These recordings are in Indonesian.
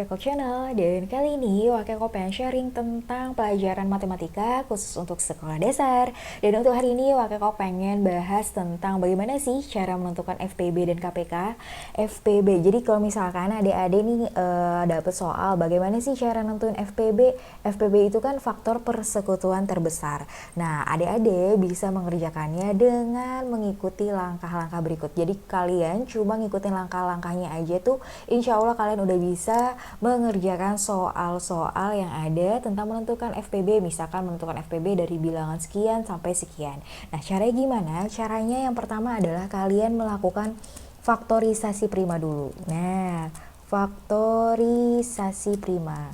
Wakeko Channel, dan kali ini Wakeko pengen sharing tentang pelajaran matematika khusus untuk sekolah dasar. Dan untuk hari ini Wakeko pengen bahas tentang bagaimana sih cara menentukan FPB dan KPK. FPB, jadi kalau misalkan adik-adik nih dapet soal bagaimana sih cara nentuin FPB. FPB itu kan faktor persekutuan terbesar. Nah, adik-adik bisa mengerjakannya dengan mengikuti langkah-langkah berikut. Jadi kalian cuma ngikutin langkah-langkahnya aja tuh, insya Allah kalian udah bisa mengerjakan soal-soal yang ada tentang menentukan FPB. Misalkan menentukan FPB dari bilangan sekian sampai sekian. Nah, caranya gimana? Caranya yang pertama adalah kalian melakukan faktorisasi prima dulu. Nah, faktorisasi prima.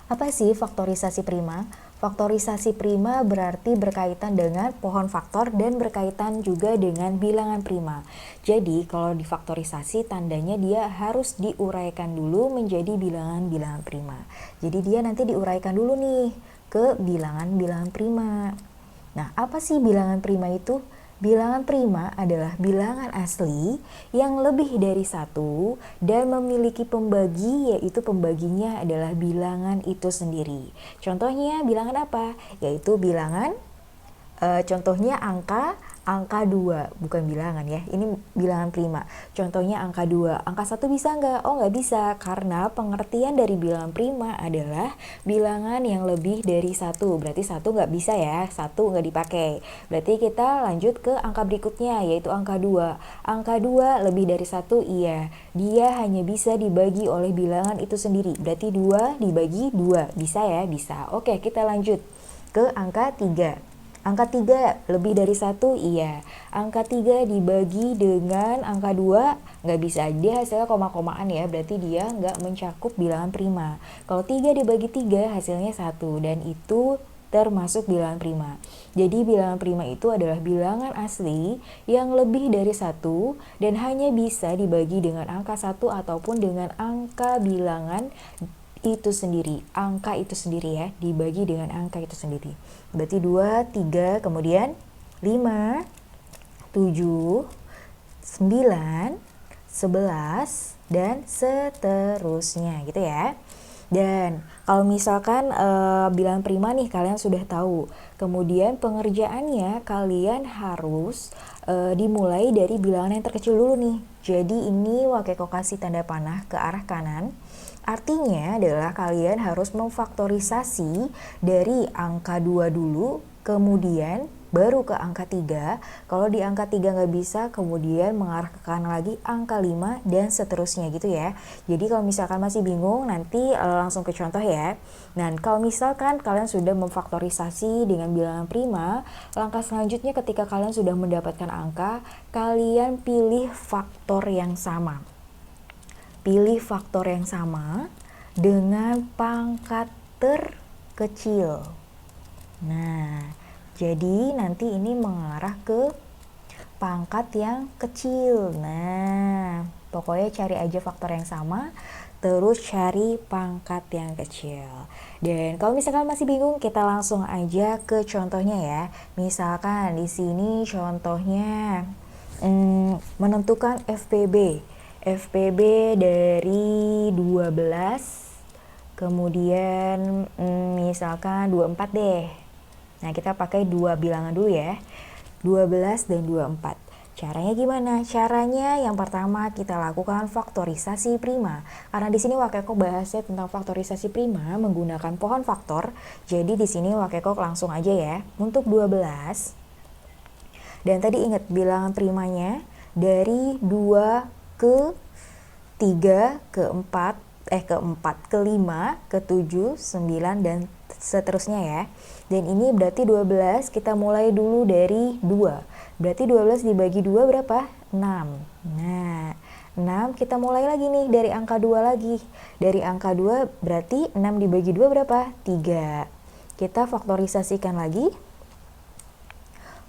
Apa sih faktorisasi prima? Faktorisasi prima berarti berkaitan dengan pohon faktor dan berkaitan juga dengan bilangan prima. Jadi kalau difaktorisasi tandanya dia harus diuraikan dulu menjadi bilangan-bilangan prima. Jadi dia nanti diuraikan dulu nih ke bilangan-bilangan prima. Nah, apa sih bilangan prima itu? Bilangan prima adalah bilangan asli yang lebih dari satu dan memiliki pembagi, yaitu pembaginya adalah bilangan itu sendiri. Contohnya bilangan apa? Yaitu bilangan contohnya angka 2, bukan bilangan ya, ini bilangan prima. Contohnya angka 2, angka 1 bisa nggak? Oh, nggak bisa, karena pengertian dari bilangan prima adalah bilangan yang lebih dari 1. Berarti 1 nggak bisa ya, 1 nggak dipakai. Berarti kita lanjut ke angka berikutnya, yaitu angka 2. Angka 2 lebih dari 1, iya. Dia hanya bisa dibagi oleh bilangan itu sendiri. Berarti 2 dibagi 2, bisa ya? Bisa. Oke, kita lanjut ke angka 3. Angka 3 lebih dari 1, iya. Angka 3 dibagi dengan angka 2, nggak bisa. Dia hasilnya koma-komaan ya, berarti dia nggak mencakup bilangan prima. Kalau 3 dibagi 3 hasilnya 1, dan itu termasuk bilangan prima. Jadi bilangan prima itu adalah bilangan asli yang lebih dari 1 dan hanya bisa dibagi dengan angka 1 ataupun dengan angka bilangan itu sendiri, angka itu sendiri ya, dibagi dengan angka itu sendiri. Berarti 2, 3, kemudian 5, 7, 9, 11, dan seterusnya gitu ya. Dan kalau misalkan bilangan prima nih kalian sudah tahu, kemudian pengerjaannya kalian harus dimulai dari bilangan yang terkecil dulu nih. Jadi ini Wakeko kasih tanda panah ke arah kanan. Artinya adalah kalian harus memfaktorisasi dari angka 2 dulu, kemudian baru ke angka 3. Kalau di angka 3 nggak bisa, kemudian mengarah ke kanan lagi angka 5 dan seterusnya gitu ya. Jadi kalau misalkan masih bingung, nanti langsung ke contoh ya. Nah, kalau misalkan kalian sudah memfaktorisasi dengan bilangan prima, langkah selanjutnya ketika kalian sudah mendapatkan angka, kalian pilih faktor yang sama. Pilih faktor yang sama dengan pangkat terkecil. Nah, jadi nanti ini mengarah ke pangkat yang kecil. Nah, pokoknya cari aja faktor yang sama, terus cari pangkat yang kecil. Dan kalau misalkan masih bingung, kita langsung aja ke contohnya ya. Misalkan di sini contohnya menentukan FPB. FPB dari 12, kemudian misalkan 24 deh. Nah, kita pakai dua bilangan dulu ya, 12 dan 24. Caranya gimana? Caranya yang pertama kita lakukan faktorisasi prima. Karena di sini Wakeko bahasnya tentang faktorisasi prima menggunakan pohon faktor. Jadi di sini Wakeko langsung aja ya. Untuk 12. Dan tadi ingat bilangan primanya dari 2 ke 3, ke 4, ke 5, ke 7, 9, dan seterusnya ya. Dan ini berarti 12, kita mulai dulu dari 2. Berarti 12 dibagi 2 berapa? 6. Nah, 6 kita mulai lagi nih dari angka 2 lagi. Dari angka 2 berarti 6 dibagi 2 berapa? 3. Kita faktorisasikan lagi.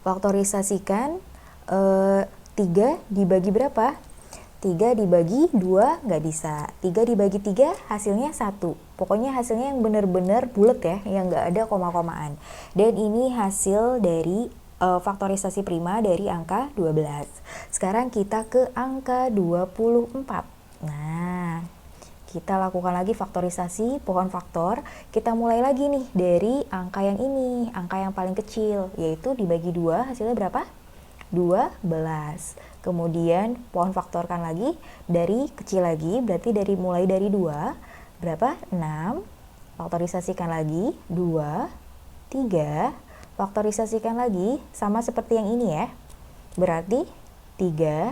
Faktorisasikan 3 dibagi berapa? 3 dibagi 2 nggak bisa. 3 dibagi 3 hasilnya 1. Pokoknya hasilnya yang benar-benar bulat ya, yang nggak ada koma-komaan. Dan ini hasil dari faktorisasi prima dari angka 12. Sekarang kita ke angka 24. Nah, kita lakukan lagi faktorisasi pohon faktor. Kita mulai lagi nih dari angka yang ini, angka yang paling kecil, yaitu dibagi 2 hasilnya berapa? 12. Kemudian pohon faktorkan lagi dari kecil lagi, berarti mulai dari 2, berapa? 6. Faktorisasikan lagi, 2, 3. Faktorisasikan lagi, sama seperti yang ini ya. Berarti 3,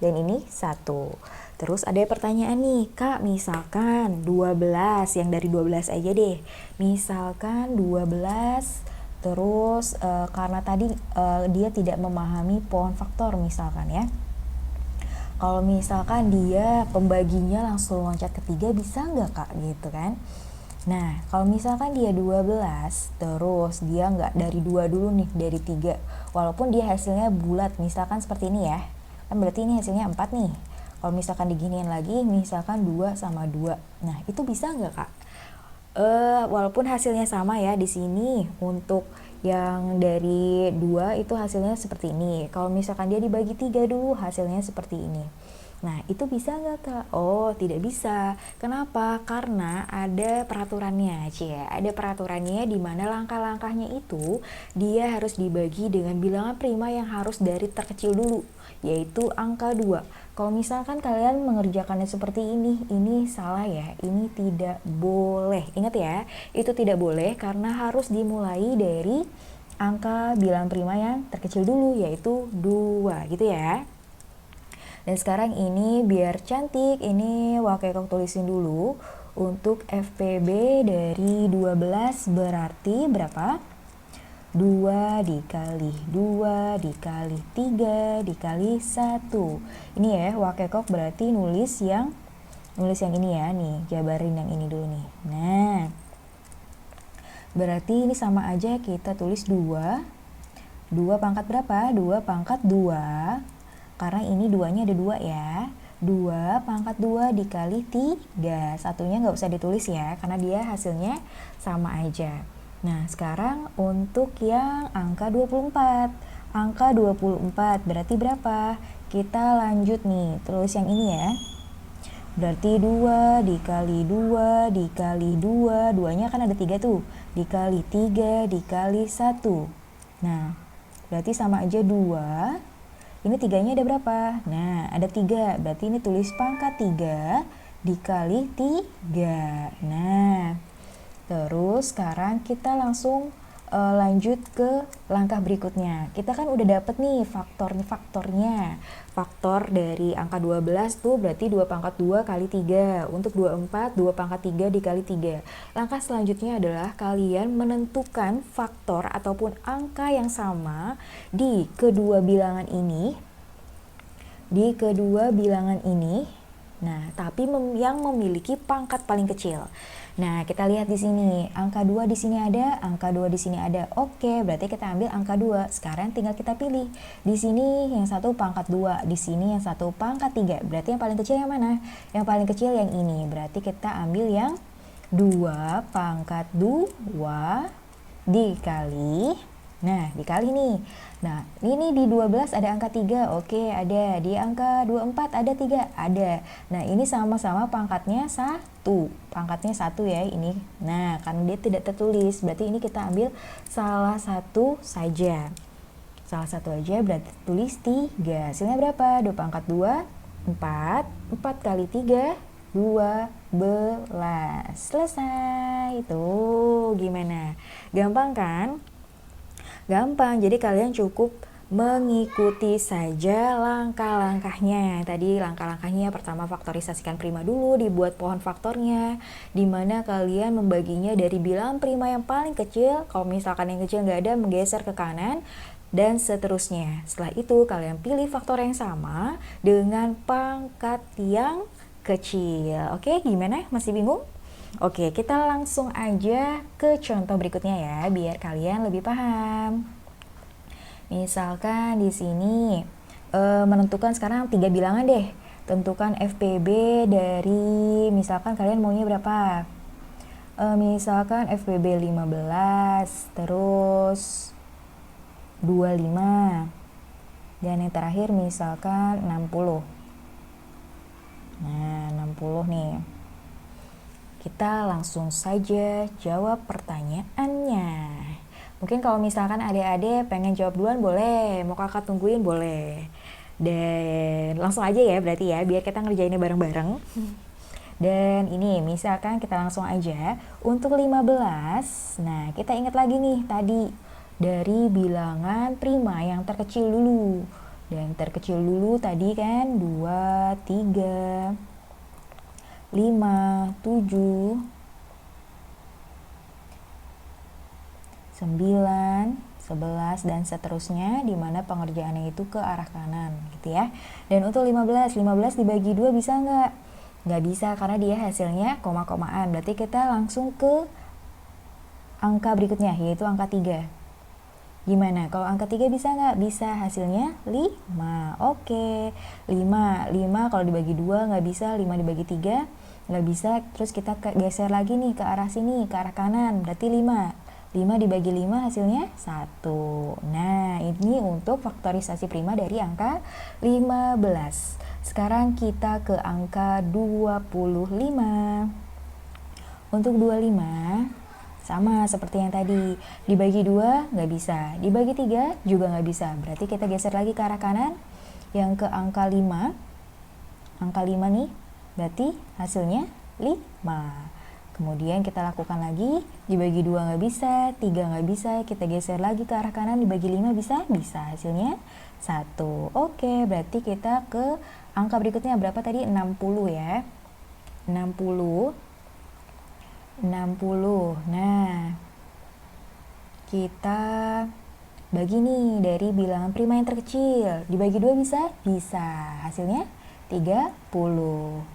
dan ini 1. Terus ada pertanyaan nih, Kak, misalkan 12, yang dari 12 aja deh. Misalkan 12, terus karena tadi dia tidak memahami pohon faktor misalkan ya. Kalau misalkan dia pembaginya langsung loncat ke 3, bisa nggak, Kak? Gitu kan. Nah, kalau misalkan dia 12, terus dia nggak dari 2 dulu nih, dari 3. Walaupun dia hasilnya bulat, misalkan seperti ini ya. Kan berarti ini hasilnya 4 nih. Kalau misalkan diginiin lagi, misalkan 2 sama 2. Nah, itu bisa nggak, Kak? Walaupun hasilnya sama ya di sini, untuk yang dari 2 itu hasilnya seperti ini. Kalau misalkan dia dibagi 3 dulu, hasilnya seperti ini. Nah, itu bisa nggak, Kak? Oh, tidak bisa. Kenapa? Karena ada peraturannya, ada peraturannya di mana langkah-langkahnya itu dia harus dibagi dengan bilangan prima yang harus dari terkecil dulu, yaitu angka 2. Kalau misalkan kalian mengerjakannya seperti ini salah ya, ini tidak boleh. Ingat ya, itu tidak boleh karena harus dimulai dari angka bilangan prima yang terkecil dulu, yaitu 2, gitu ya. Dan sekarang ini biar cantik, ini Wakekok tulisin dulu. Untuk FPB dari 12 berarti berapa? 2 dikali 2 dikali 3 dikali 1. Ini ya, Wakekok berarti nulis yang ini ya, nih, jabarin yang ini dulu nih. Nah, berarti ini sama aja kita tulis 2. 2 pangkat berapa? 2 pangkat 2. Karena ini 2-nya ada 2 ya. 2 pangkat 2 dikali 3. Satunya nggak usah ditulis ya, karena dia hasilnya sama aja. Nah, sekarang untuk yang angka 24. Angka 24 berarti berapa? Kita lanjut nih, terus yang ini ya. Berarti 2 dikali 2 dikali 2. 2-nya kan ada 3 tuh. Dikali 3 dikali 1. Nah, berarti sama aja 2. Ini 3-nya ada berapa? Nah, ada 3. Berarti ini tulis pangkat 3 dikali 3. Nah, terus sekarang kita langsung lanjut ke langkah berikutnya. Kita kan udah dapet nih faktornya. Faktor dari angka 12 tuh berarti 2 pangkat 2 kali 3. Untuk 24, 2 pangkat 3 dikali 3. Langkah selanjutnya adalah kalian menentukan faktor ataupun angka yang sama di kedua bilangan ini. Nah, tapi yang memiliki pangkat paling kecil. Nah, kita lihat di sini, angka 2 di sini ada, angka 2 di sini ada. Oke, berarti kita ambil angka 2. Sekarang tinggal kita pilih. Di sini yang satu pangkat 2, di sini yang satu pangkat 3. Berarti yang paling kecil yang mana? Yang paling kecil yang ini. Berarti kita ambil yang 2 pangkat 2 dikali, nah, dikali nih. Nah, ini di 12 ada angka 3. Oke, ada. Di angka 24 ada 3. Ada. Nah, ini sama-sama pangkatnya 1. Pangkatnya 1 ya ini. Nah, karena dia tidak tertulis, berarti ini kita ambil salah satu saja. Salah satu aja berarti tulis 3. Hasilnya berapa? 2 pangkat 2, 4. 4 kali 3, 12. Selesai. Tuh, gimana? Gampang kan? Gampang, jadi kalian cukup mengikuti saja langkah-langkahnya. Tadi langkah-langkahnya pertama faktorisasikan prima dulu, dibuat pohon faktornya, dimana kalian membaginya dari bilangan prima yang paling kecil. Kalau misalkan yang kecil nggak ada, menggeser ke kanan, dan seterusnya. Setelah itu kalian pilih faktor yang sama dengan pangkat yang kecil. Oke, gimana? Masih bingung? Oke, kita langsung aja ke contoh berikutnya ya, biar kalian lebih paham. Misalkan di sini menentukan sekarang 3 bilangan deh. Tentukan FPB dari, misalkan kalian maunya berapa? Misalkan FPB 15, terus 25. Dan yang terakhir misalkan 60. Nah, 60 nih. Kita langsung saja jawab pertanyaannya. Mungkin kalau misalkan adik-adik pengen jawab duluan boleh, mau kakak tungguin boleh. Dan langsung aja ya berarti ya, biar kita ngerjainnya bareng-bareng. Dan ini misalkan kita langsung aja untuk 15. Nah, kita ingat lagi nih tadi dari bilangan prima yang terkecil dulu. Dan terkecil dulu tadi kan 2, 3, 5, 7, 9, 11 dan seterusnya, di mana pengerjaannya itu ke arah kanan gitu ya. Dan untuk 15 dibagi 2 bisa nggak? Nggak bisa karena dia hasilnya koma-komaan. Berarti kita langsung ke angka berikutnya yaitu angka 3. Gimana? Kalau angka 3 bisa nggak? Bisa, hasilnya 5. Oke. 5 kalau dibagi 2 nggak bisa, 5 dibagi 3 nggak bisa. Terus kita geser lagi nih ke arah sini, ke arah kanan. Berarti 5 dibagi 5 hasilnya 1. Nah, ini untuk faktorisasi prima dari angka 15. Sekarang kita ke angka 25. Untuk 25 sama seperti yang tadi, dibagi 2 nggak bisa, dibagi 3 juga nggak bisa. Berarti kita geser lagi ke arah kanan yang ke angka 5. Angka 5 nih, berarti hasilnya 5. Kemudian kita lakukan lagi, dibagi 2 nggak bisa, 3 nggak bisa, kita geser lagi ke arah kanan, dibagi 5 bisa? Bisa, hasilnya 1. Oke, berarti kita ke angka berikutnya berapa tadi? 60 ya. 60. Nah, kita bagi nih dari bilangan prima yang terkecil. Dibagi 2 bisa? Bisa. Hasilnya 30.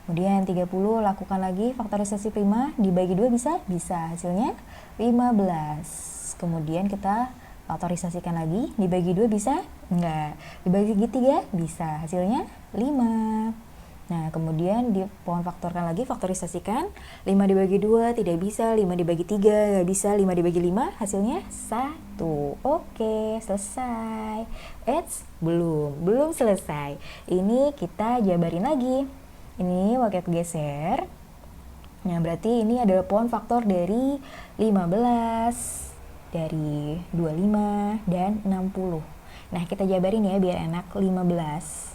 Kemudian 30 lakukan lagi faktorisasi prima, dibagi 2 bisa? Bisa. Hasilnya 15. Kemudian kita faktorisasikan lagi, dibagi 2 bisa? Enggak. Dibagi 3 bisa. Hasilnya 5. Nah, kemudian di pohon faktorkan lagi, faktorisasikan. 5 dibagi 2 tidak bisa, 5 dibagi 3 nggak bisa, 5 dibagi 5 hasilnya 1. Oke, selesai. Belum selesai. Ini kita jabarin lagi. Ini waktu geser. Nah, berarti ini adalah pohon faktor dari 15, dari 25, dan 60. Nah, kita jabarin ya biar enak. 15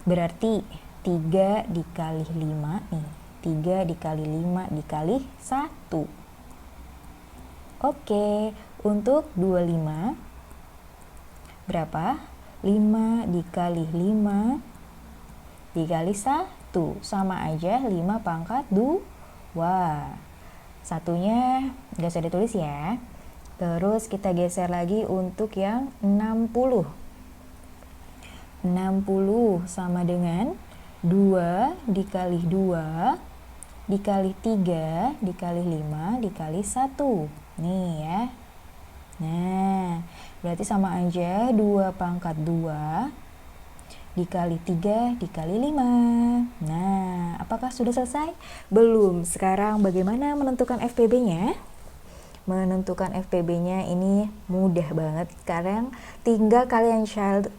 berarti 3 dikali 5 nih. 3 dikali 5 dikali 1. Oke, untuk 25 berapa? 5 dikali 5 dikali 1 sama aja 5 pangkat 2. Satunya nggak usah ditulis ya. Terus kita geser lagi untuk yang 60. 60 sama dengan 2 dikali 2 dikali 3 dikali 5 dikali 1. Nih ya. Nah, berarti sama aja 2 pangkat 2 dikali 3 dikali 5. Nah, apakah sudah selesai? Belum. Sekarang bagaimana menentukan FPB-nya? Menentukan FPB-nya ini mudah banget. Sekarang tinggal kalian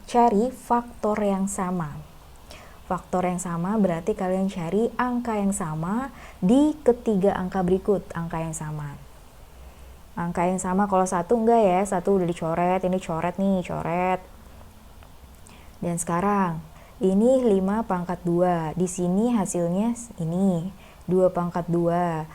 cari faktor yang sama. Faktor yang sama berarti kalian cari angka yang sama di ketiga angka berikut, angka yang sama. Angka yang sama kalau 1 enggak ya, 1 udah dicoret, ini coret nih, coret. Dan sekarang ini 5 pangkat 2. Di sini hasilnya ini 2 pangkat 2.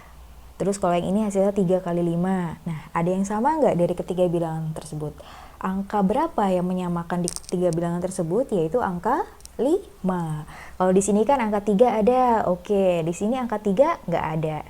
Terus kalau yang ini hasilnya 3 kali 5. Nah, ada yang sama nggak dari ketiga bilangan tersebut? Angka berapa yang menyamakan di ketiga bilangan tersebut? Yaitu angka 5. Kalau di sini kan angka 3 ada. Oke, di sini angka 3 nggak ada.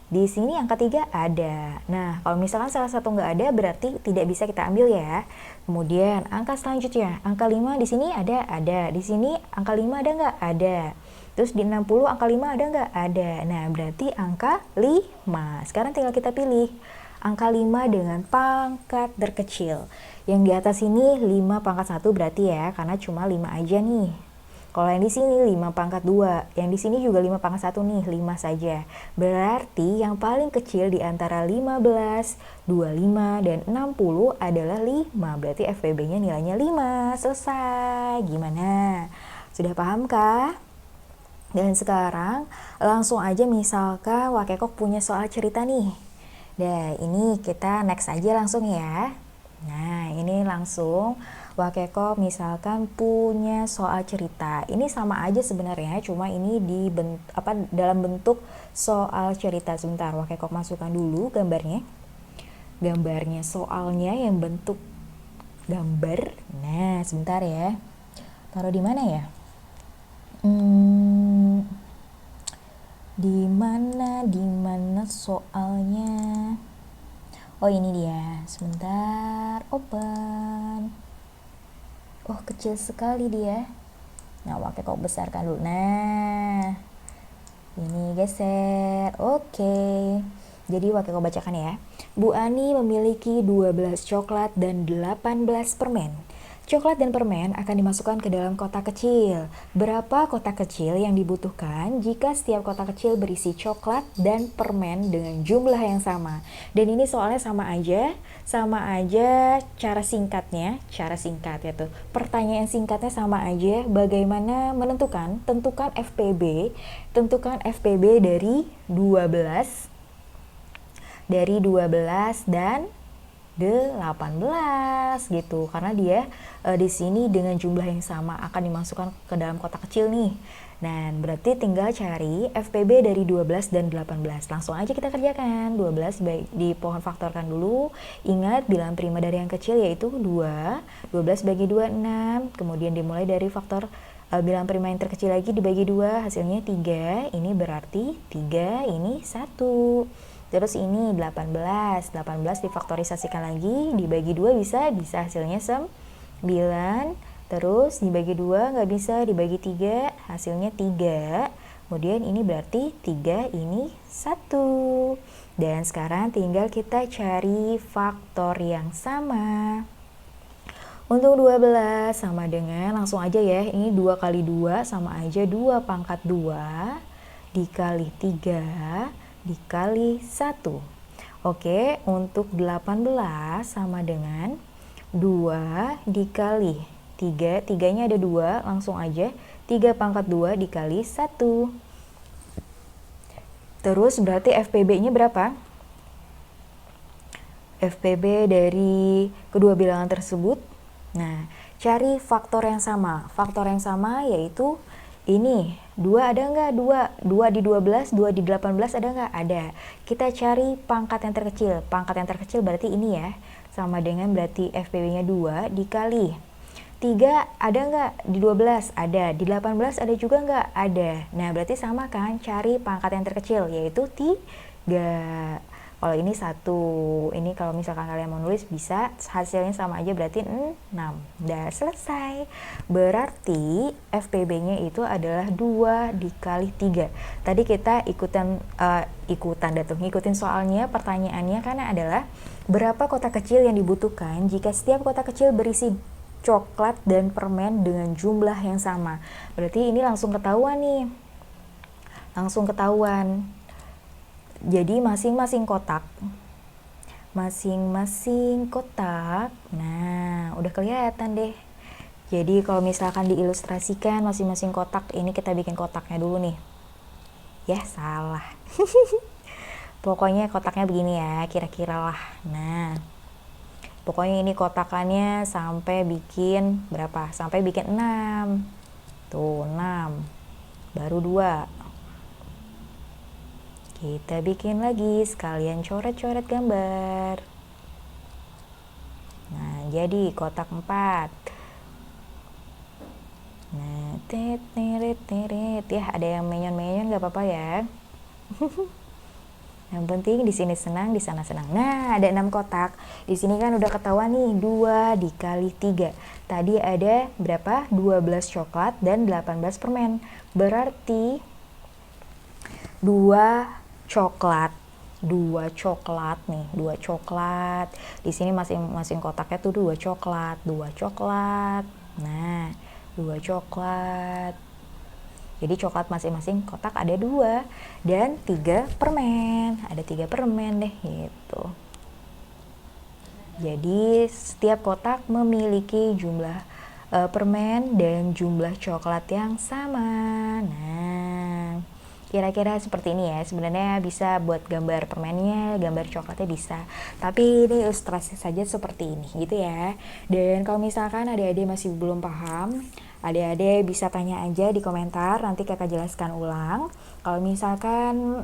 Di sini angka 3 ada. Nah, kalau misalkan salah satu nggak ada, berarti tidak bisa kita ambil ya. Kemudian, angka selanjutnya, angka 5 di sini ada. Di sini angka 5 ada nggak? Ada. Terus di 60 angka 5 ada nggak? Ada. Nah, berarti angka 5. Sekarang tinggal kita pilih angka 5 dengan pangkat terkecil. Yang di atas ini 5 pangkat 1 berarti ya, karena cuma 5 aja nih. Kalau yang di sini 5 pangkat 2, yang di sini juga 5 pangkat 1 nih, 5 saja. Berarti yang paling kecil di antara 15, 25, dan 60 adalah 5. Berarti FPB-nya nilainya 5. Selesai. Gimana? Sudah paham kah? Dan sekarang langsung aja misalkan Wak Eko punya soal cerita nih. Nah, ini kita next aja langsung ya. Nah, ini langsung Wak Eko misalkan punya soal cerita. Ini sama aja sebenarnya, cuma ini dalam bentuk soal cerita. Sebentar, Wak Eko masukkan dulu gambarnya. Gambarnya soalnya yang bentuk gambar. Nah, sebentar ya. Taruh di mana ya? Di mana soalnya? Oh, ini dia. Sebentar, open. Oh, kecil sekali dia. Nah, Wak Eko besarkan dulu. Nah, ini geser. Oke. Jadi Wak Eko bacakan ya. Bu Ani memiliki 12 coklat dan 18 permen. Coklat dan permen akan dimasukkan ke dalam kotak kecil. Berapa kotak kecil yang dibutuhkan jika setiap kotak kecil berisi coklat dan permen dengan jumlah yang sama? Dan ini soalnya sama aja cara singkat ya tuh. Pertanyaan singkatnya sama aja, bagaimana menentukan? Tentukan FPB dari 12 dan 18 gitu, karena dia di sini dengan jumlah yang sama akan dimasukkan ke dalam kotak kecil nih. Dan berarti tinggal cari FPB dari 12 dan 18. Langsung aja kita kerjakan. 12 di pohon faktorkan dulu. Ingat bilangan prima dari yang kecil yaitu 2. 12 bagi 2 6. Kemudian dimulai dari faktor bilangan prima yang terkecil lagi dibagi 2, hasilnya 3. Ini berarti 3, ini 1. Terus ini 18 difaktorisasikan lagi, dibagi 2 bisa hasilnya 9. Terus dibagi 2 nggak bisa, dibagi 3 hasilnya 3. Kemudian ini berarti 3, ini 1. Dan sekarang tinggal kita cari faktor yang sama. Untuk 12 sama dengan, langsung aja ya, ini 2 kali 2 sama aja 2 pangkat 2 dikali 3 dikali 1. Oke, untuk 18 sama dengan 2 dikali 3. 3-nya ada 2, langsung aja 3 pangkat 2 dikali 1. Terus berarti FPB-nya berapa? FPB dari kedua bilangan tersebut. Nah, cari faktor yang sama. Faktor yang sama yaitu ini, 2 ada nggak? 2 di 12, 2 di 18 ada nggak? Ada. Kita cari pangkat yang terkecil. Pangkat yang terkecil berarti ini ya. Sama dengan berarti FPB-nya 2 dikali 3 ada nggak? Di 12 ada. Di 18 ada juga nggak? Ada. Nah, berarti sama kan? Cari pangkat yang terkecil yaitu 3. Kalau ini 1, ini kalau misalkan kalian mau nulis bisa, hasilnya sama aja berarti 6. Udah selesai. Berarti FPB-nya itu adalah 2 dikali 3. Tadi kita ngikutin soalnya, pertanyaannya karena adalah berapa kotak kecil yang dibutuhkan jika setiap kotak kecil berisi coklat dan permen dengan jumlah yang sama. Berarti ini langsung ketahuan nih. Jadi masing-masing kotak, nah udah kelihatan deh. Jadi kalau misalkan diilustrasikan masing-masing kotak, ini kita bikin kotaknya dulu nih. Ya salah. Pokoknya kotaknya begini ya, kira-kira lah. Nah, pokoknya ini kotakannya sampai bikin berapa? Sampai bikin 6. Tuh 6. Baru 2. Kita bikin lagi, sekalian coret-coret gambar. Nah, jadi kotak 4. Nah, teret. Ya, ada yang menyon-menyon gak apa-apa ya. Yang penting di sini senang, di sana senang. Nah, ada 6 kotak. Di sini kan udah ketahuan nih, 2 dikali 3. Tadi ada berapa? 12 coklat dan 18 permen. Berarti 2 coklat nih, 2 coklat. Di sini masing-masing kotaknya tuh 2 coklat. Nah, 2 coklat. Jadi coklat masing-masing kotak ada 2 dan 3 permen. Ada 3 permen deh gitu. Jadi setiap kotak memiliki jumlah permen dan jumlah coklat yang sama. Nah, Kira-kira seperti ini ya, sebenarnya bisa buat gambar permennya, gambar coklatnya bisa. Tapi ini ilustrasi saja seperti ini gitu ya. Dan kalau misalkan adik-adik masih belum paham, adik-adik bisa tanya aja di komentar, nanti kakak jelaskan ulang. Kalau misalkan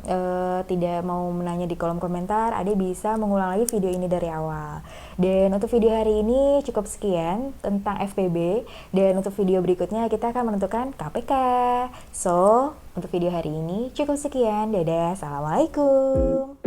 tidak mau menanya di kolom komentar, adik bisa mengulang lagi video ini dari awal. Dan untuk video hari ini cukup sekian tentang FPB. Dan untuk video berikutnya kita akan menentukan KPK. So, untuk video hari ini cukup sekian. Dadah, assalamualaikum.